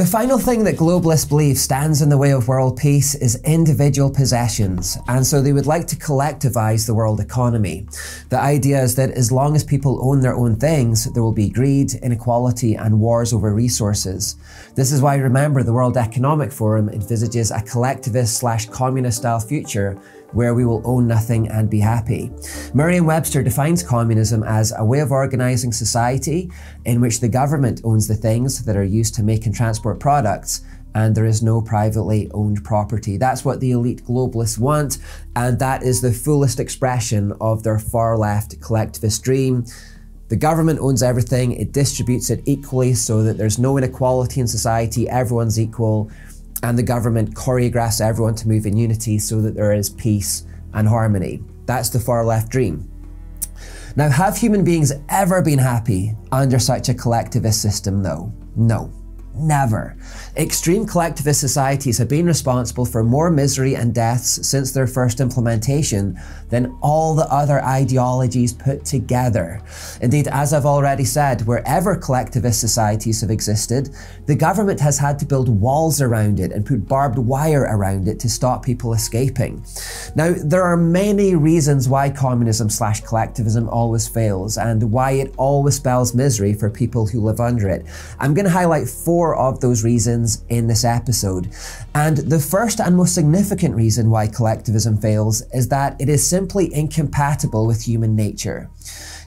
The final thing that globalists believe stands in the way of world peace is individual possessions, and so they would like to collectivize the world economy. The idea is that as long as people own their own things, there will be greed, inequality, and wars over resources. This is why, remember, the World Economic Forum envisages a collectivist/communist-style future where we will own nothing and be happy. Merriam-Webster defines communism as a way of organizing society in which the government owns the things that are used to make and transport products, and there is no privately owned property. That's what the elite globalists want, and that is the fullest expression of their far-left collectivist dream. The government owns everything, it distributes it equally so that there's no inequality in society, everyone's equal, and the government choreographs everyone to move in unity so that there is peace and harmony. That's the far left dream. Now, have human beings ever been happy under such a collectivist system, though? No. Never. Extreme collectivist societies have been responsible for more misery and deaths since their first implementation than all the other ideologies put together. Indeed, as I've already said, wherever collectivist societies have existed, the government has had to build walls around it and put barbed wire around it to stop people escaping. Now, there are many reasons why communism/collectivism always fails and why it always spells misery for people who live under it. I'm going to highlight 4 of those reasons in this episode. And the first and most significant reason why collectivism fails is that it is simply incompatible with human nature.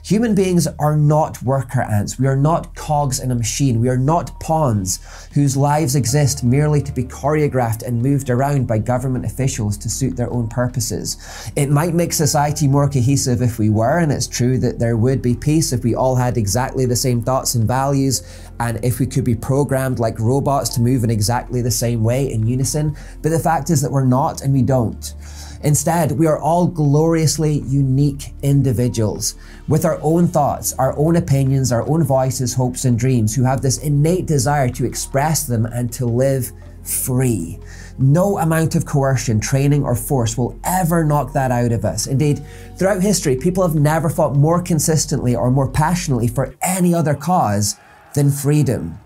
Human beings are not worker ants. We are not cogs in a machine. We are not pawns whose lives exist merely to be choreographed and moved around by government officials to suit their own purposes. It might make society more cohesive if we were, and it's true that there would be peace if we all had exactly the same thoughts and values, and if we could be programmed like robots to move in exactly the same way in unison. But the fact is that we're not, and we don't. Instead, we are all gloriously unique individuals with our own thoughts, our own opinions, our own voices, hopes, and dreams, who have this innate desire to express them and to live free. No amount of coercion, training, or force will ever knock that out of us. Indeed, throughout history, people have never fought more consistently or more passionately for any other cause than freedom.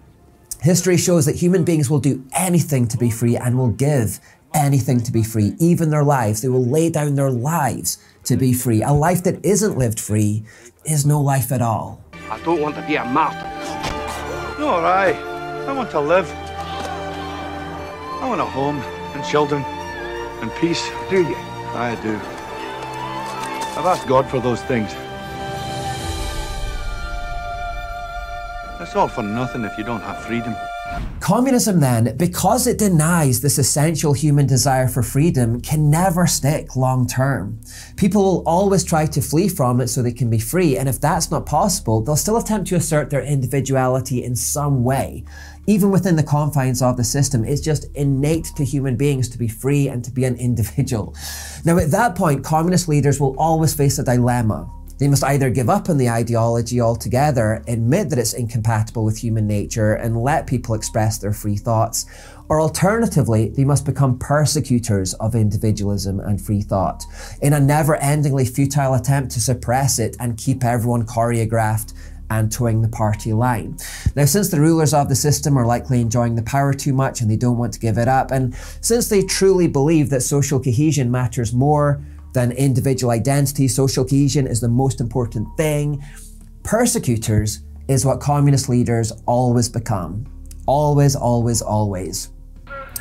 History shows that human beings will do anything to be free and will give anything to be free, even their lives. They will lay down their lives to be free. A life that isn't lived free is no life at all. I don't want to be a martyr. Nor I. I want to live. I want a home and children and peace. Do you? I do. I've asked God for those things. It's all for nothing if you don't have freedom. Communism then, because it denies this essential human desire for freedom, can never stick long term. People will always try to flee from it so they can be free, and if that's not possible, they'll still attempt to assert their individuality in some way. Even within the confines of the system, it's just innate to human beings to be free and to be an individual. Now, at that point, communist leaders will always face a dilemma. They must either give up on the ideology altogether, admit that it's incompatible with human nature, and let people express their free thoughts, or alternatively, they must become persecutors of individualism and free thought, in a never-endingly futile attempt to suppress it and keep everyone choreographed and towing the party line. Now, since the rulers of the system are likely enjoying the power too much and they don't want to give it up, and since they truly believe that social cohesion matters more than individual identity, social cohesion is the most important thing, persecutors is what communist leaders always become. Always, always, always.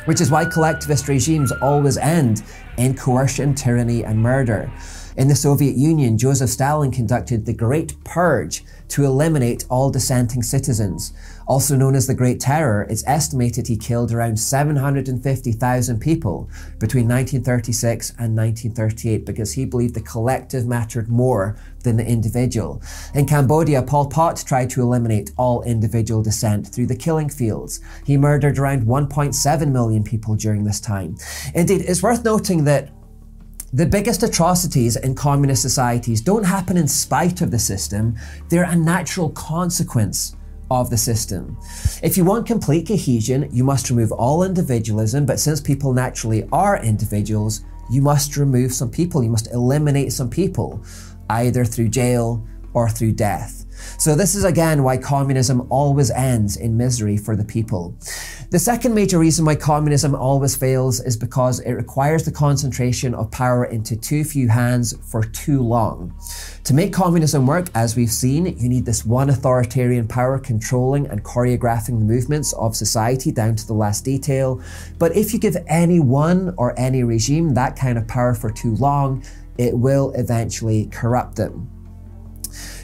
Which is why collectivist regimes always end in coercion, tyranny, and murder. In the Soviet Union, Joseph Stalin conducted the Great Purge to eliminate all dissenting citizens. Also known as the Great Terror, it's estimated he killed around 750,000 people between 1936 and 1938 because he believed the collective mattered more than the individual. In Cambodia, Pol Pot tried to eliminate all individual dissent through the killing fields. He murdered around 1.7 million people during this time. Indeed, it's worth noting that the biggest atrocities in communist societies don't happen in spite of the system, they're a natural consequence of the system. If you want complete cohesion, you must remove all individualism, but since people naturally are individuals, you must remove some people, you must eliminate some people, either through jail or through death. So this is again why communism always ends in misery for the people. The second major reason why communism always fails is because it requires the concentration of power into too few hands for too long. To make communism work, as we've seen, you need this one authoritarian power controlling and choreographing the movements of society down to the last detail. But if you give anyone or any regime that kind of power for too long, it will eventually corrupt them.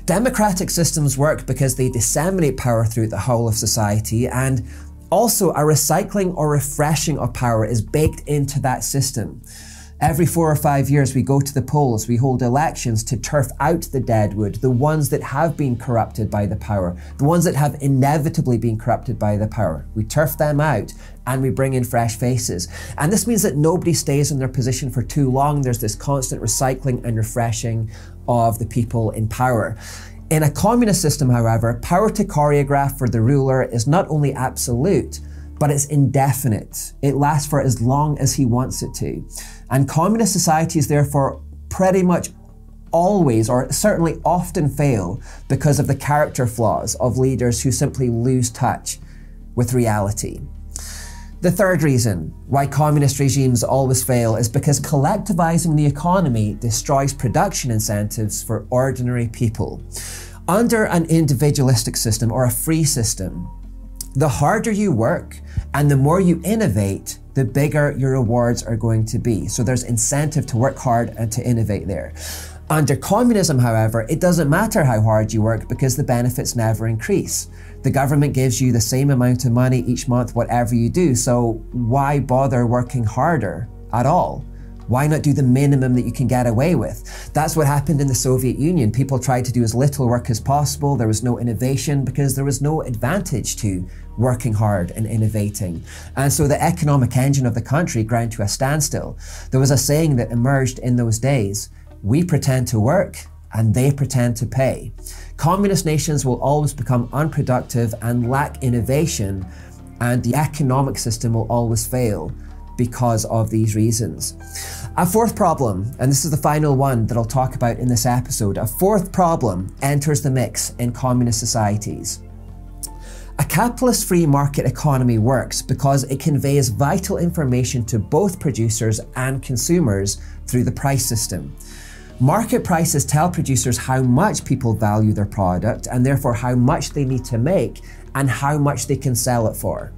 Democratic systems work because they disseminate power throughout the whole of society, and also a recycling or refreshing of power is baked into that system. Every 4 or 5 years we go to the polls, we hold elections to turf out the deadwood, the ones that have been corrupted by the power, the ones that have inevitably been corrupted by the power. We turf them out and we bring in fresh faces. And this means that nobody stays in their position for too long. There's this constant recycling and refreshing of the people in power. In a communist system, however, power to choreograph for the ruler is not only absolute, but it's indefinite. It lasts for as long as he wants it to. And communist societies therefore pretty much always, or certainly often, fail because of the character flaws of leaders who simply lose touch with reality. The third reason why communist regimes always fail is because collectivizing the economy destroys production incentives for ordinary people. Under an individualistic system or a free system, the harder you work and the more you innovate, the bigger your rewards are going to be. So there's incentive to work hard and to innovate there. Under communism, however, it doesn't matter how hard you work because the benefits never increase. The government gives you the same amount of money each month, whatever you do, so why bother working harder at all? Why not do the minimum that you can get away with? That's what happened in the Soviet Union. People tried to do as little work as possible. There was no innovation because there was no advantage to working hard and innovating. And so the economic engine of the country ground to a standstill. There was a saying that emerged in those days: we pretend to work and they pretend to pay. Communist nations will always become unproductive and lack innovation, and the economic system will always fail because of these reasons. A fourth problem, and this is the final one that I'll talk about in this episode, a fourth problem enters the mix in communist societies. A capitalist free market economy works because it conveys vital information to both producers and consumers through the price system. Market prices tell producers how much people value their product and therefore how much they need to make and how much they can sell it for.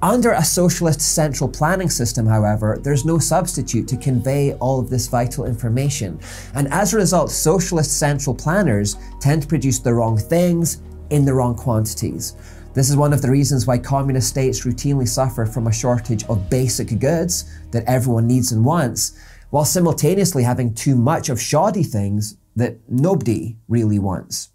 Under a socialist central planning system, however, there's no substitute to convey all of this vital information. And as a result, socialist central planners tend to produce the wrong things in the wrong quantities. This is one of the reasons why communist states routinely suffer from a shortage of basic goods that everyone needs and wants, while simultaneously having too much of shoddy things that nobody really wants.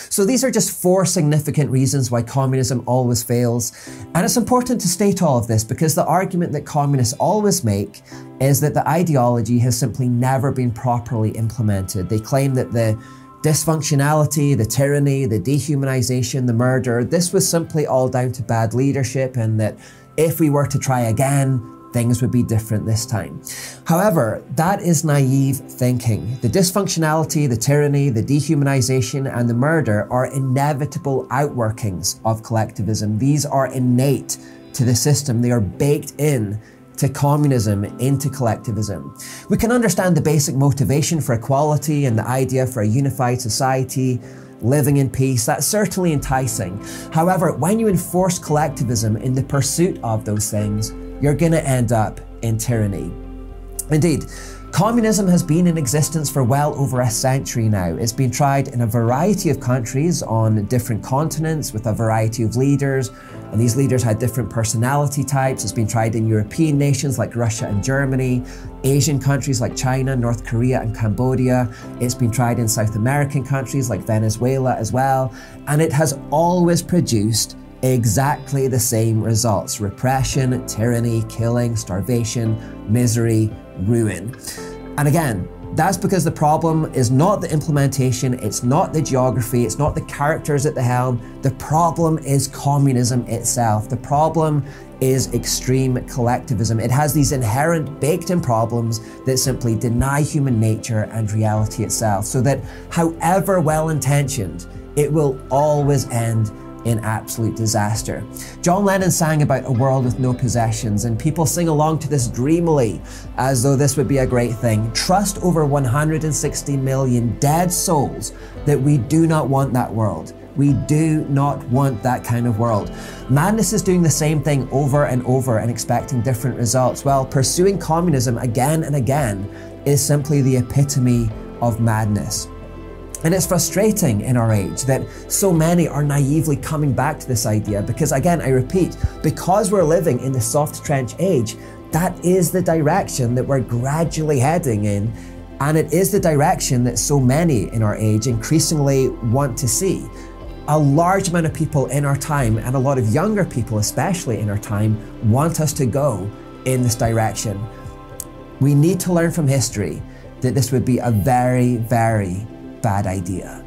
So these are just 4 significant reasons why communism always fails. And it's important to state all of this because the argument that communists always make is that the ideology has simply never been properly implemented. They claim that the dysfunctionality, the tyranny, the dehumanization, the murder, this was simply all down to bad leadership, and that if we were to try again, things would be different this time. However, that is naive thinking. The dysfunctionality, the tyranny, the dehumanization, and the murder are inevitable outworkings of collectivism. These are innate to the system. They are baked in to communism, into collectivism. We can understand the basic motivation for equality and the idea for a unified society, living in peace. That's certainly enticing. However, when you enforce collectivism in the pursuit of those things, you're going to end up in tyranny. Indeed, communism has been in existence for well over a century now. It's been tried in a variety of countries on different continents with a variety of leaders, and these leaders had different personality types. It's been tried in European nations like Russia and Germany, Asian countries like China, North Korea, and Cambodia. It's been tried in South American countries like Venezuela as well, and it has always produced exactly the same results: repression, tyranny, killing, starvation, misery, ruin. And again, that's because the problem is not the implementation, it's not the geography, it's not the characters at the helm. The problem is communism itself. The problem is extreme collectivism. It has these inherent baked-in problems that simply deny human nature and reality itself, so that however well-intentioned, it will always end in absolute disaster. John Lennon sang about a world with no possessions, and people sing along to this dreamily as though this would be a great thing. Trust over 160 million dead souls that we do not want that world. We do not want that kind of world. Madness is doing the same thing over and over and expecting different results. Well, pursuing communism again and again is simply the epitome of madness. And it's frustrating in our age that so many are naively coming back to this idea because, again, I repeat, because we're living in the soft trench age, that is the direction that we're gradually heading in, and it is the direction that so many in our age increasingly want to see. A large amount of people in our time, and a lot of younger people especially in our time, want us to go in this direction. We need to learn from history that this would be a very, very bad idea.